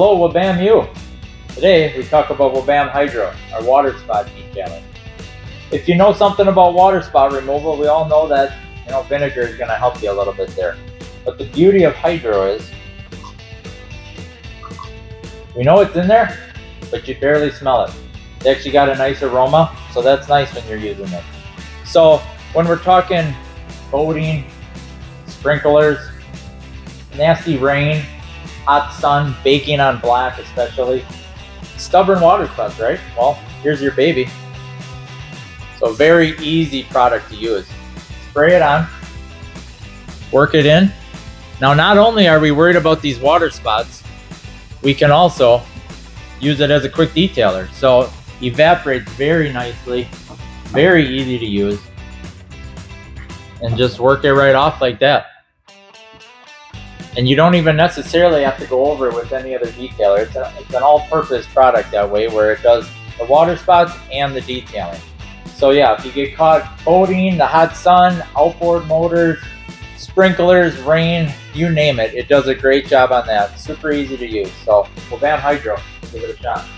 Hello WABAM U! Today we talk about WABAM Hydro, our water spot detailing. If you know something about water spot removal, we all know that vinegar is going to help you a little bit there. But the beauty of Hydro is, we know it's in there, but you barely smell it. It's actually got a nice aroma, so that's nice when you're using it. So when we're talking boating, sprinklers, nasty rain, hot sun, baking on black especially, stubborn water spots, right? Well, here's your baby. So very easy product to use. Spray it on, work it in. Now not only are we worried about these water spots, we can also use it as a quick detailer. So evaporates very nicely, very easy to use, and just work it right off like that. And you don't even necessarily have to go over it with any other detailer. It's an all-purpose product that way, where it does the water spots and the detailing. So yeah, if you get caught boating, the hot sun, outboard motors, sprinklers, rain, you name it, it does a great job on that. Super easy to use. So WABAM Hydro, give it a shot.